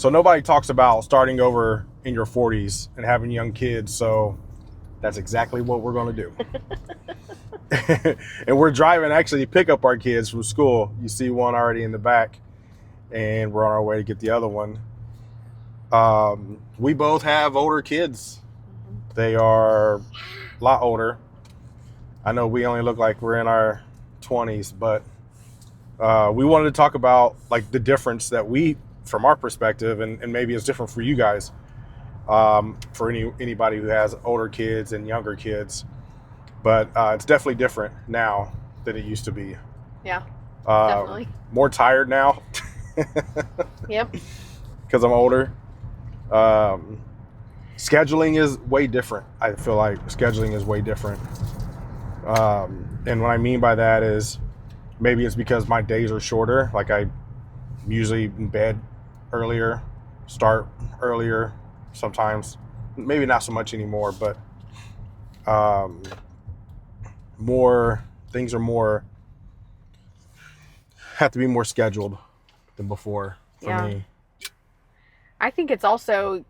So nobody talks about starting over in your 40s and having young kids. So that's exactly what we're going to do. And we're driving actually to pick up our kids from school. You see one already in the back, and we're on our way to get the other one. We both have older kids. They are a lot older. I know we only look like we're in our 20s, but we wanted to talk about like the difference that we, from our perspective, and maybe it's different for you guys, for anybody who has older kids and younger kids, but it's definitely different now than it used to be. Yeah, definitely. More tired now. Yep. Because I'm older. Scheduling is way different. I feel like scheduling is way different. And what I mean by that is maybe it's because my days are shorter. Like I'm usually in bed earlier, start earlier sometimes. Maybe not so much anymore, but more things have to be more scheduled than before for me. I think it's also,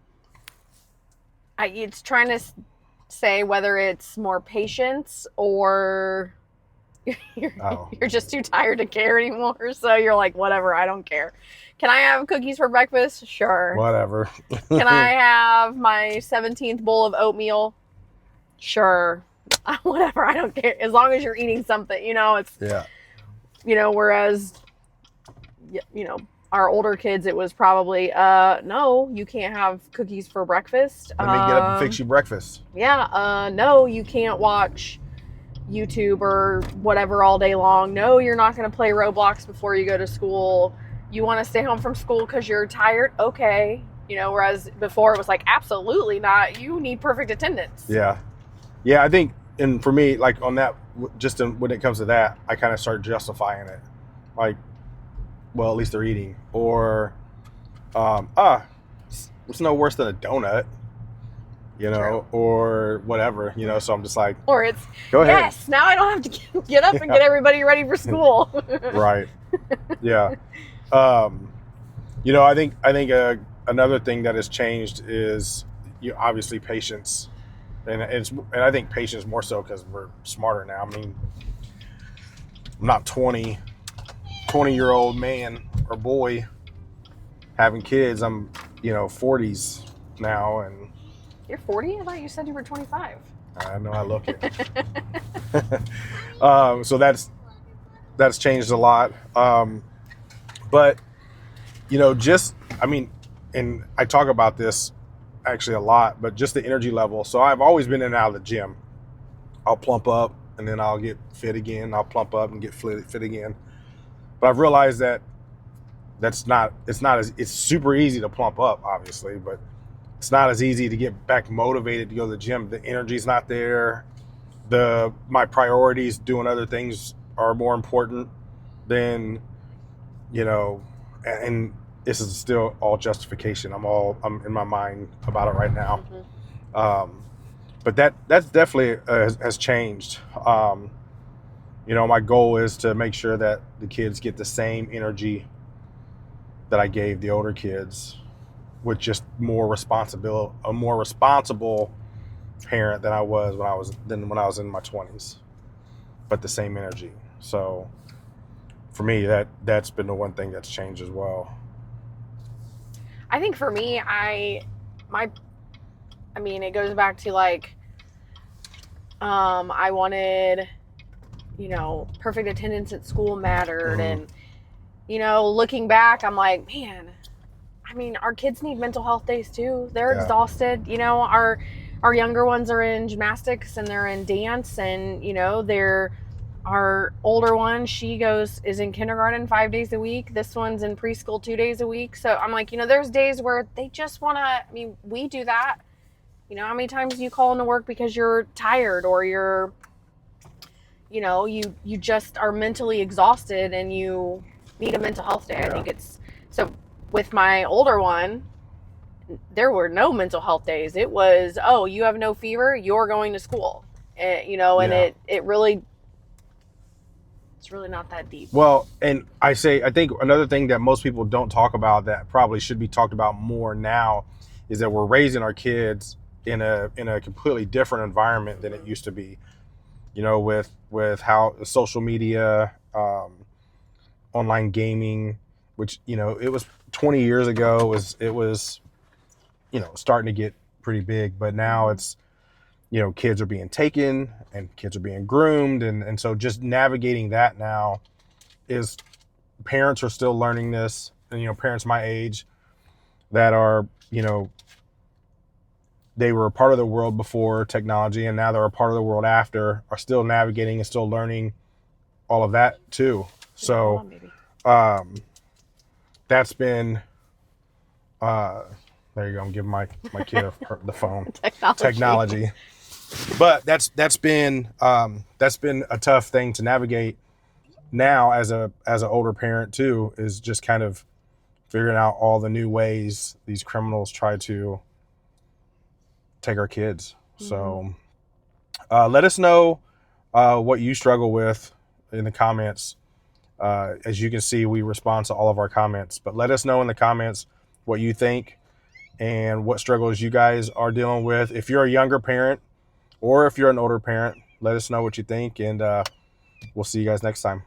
it's trying to say whether it's more patience or you're just too tired to care anymore. So you're like, whatever, I don't care. Can I have cookies for breakfast? Sure. Whatever. Can I have my 17th bowl of oatmeal? Sure. Whatever, I don't care. As long as you're eating something, it's, whereas, our older kids, it was probably, no, you can't have cookies for breakfast. Let me get up and fix you breakfast. Yeah. No, you can't watch YouTube or whatever all day long. No, you're not going to play Roblox before you go to school. You want to stay home from school because you're tired? Okay. Whereas before it was like, absolutely not. You need perfect attendance. Yeah. Yeah, I think, and for me, like on that, when it comes to that, I kind of start justifying it. Like, well, at least they're eating. Or, it's no worse than a donut, True. or whatever, so I'm just like. Or it's, go ahead. Yes, now I don't have to get up and get everybody ready for school. Right. Yeah. I think another thing that has changed is obviously patience. And I think patience more so because we're smarter now. I mean, I'm not 20-year-old man or boy having kids. I'm, 40s now, and you're 40? I thought you said you were 25. I know I look it. So that's changed a lot. But and I talk about this actually a lot, but just the energy level. So I've always been in and out of the gym. I'll plump up and then I'll get fit again. I'll plump up and get fit again. But I've realized that it's super easy to plump up, obviously, but it's not as easy to get back motivated to go to the gym. The energy's not there. My priorities doing other things are more important than, and this is still all justification. I'm in my mind about it right now. Mm-hmm. But that's definitely has changed. My goal is to make sure that the kids get the same energy that I gave the older kids, with just a more responsible parent than I was when I was in my 20s, but the same energy. So for me, that's been the one thing that's changed as well. I think for me, it goes back to like, I wanted, perfect attendance at school mattered. Mm-hmm. And, looking back, I'm like, man, our kids need mental health days too. They're exhausted. Our younger ones are in gymnastics and they're in dance, and, our older one, she is in kindergarten 5 days a week. This one's in preschool 2 days a week. So I'm like, there's days where they just want to, we do that. How many times do you call into work because you're tired or you're, you just are mentally exhausted and you need a mental health day. Yeah. I think so with my older one, there were no mental health days. It was, oh, you have no fever, you're going to school. And it really, It's really not that deep. Well, and I think another thing that most people don't talk about that probably should be talked about more now is that we're raising our kids in a completely different environment than it used to be. You know, with how social media, online gaming, which, you know, it was 20 years ago, it was, you know, starting to get pretty big, but now it's, you know, kids are being taken and kids are being groomed. And so just navigating that now is, parents are still learning this. And, you know, parents my age that are, you know, they were a part of the world before technology and now they're a part of the world after, are still navigating and still learning all of that too. So, that's been, there you go. I'm giving my kid the phone. Technology. But that's been a tough thing to navigate now as an older parent too, is just kind of figuring out all the new ways these criminals try to take our kids. So let us know what you struggle with in the comments. As you can see, we respond to all of our comments, but let us know in the comments what you think and what struggles you guys are dealing with. If you're a younger parent or if you're an older parent, let us know what you think, and we'll see you guys next time.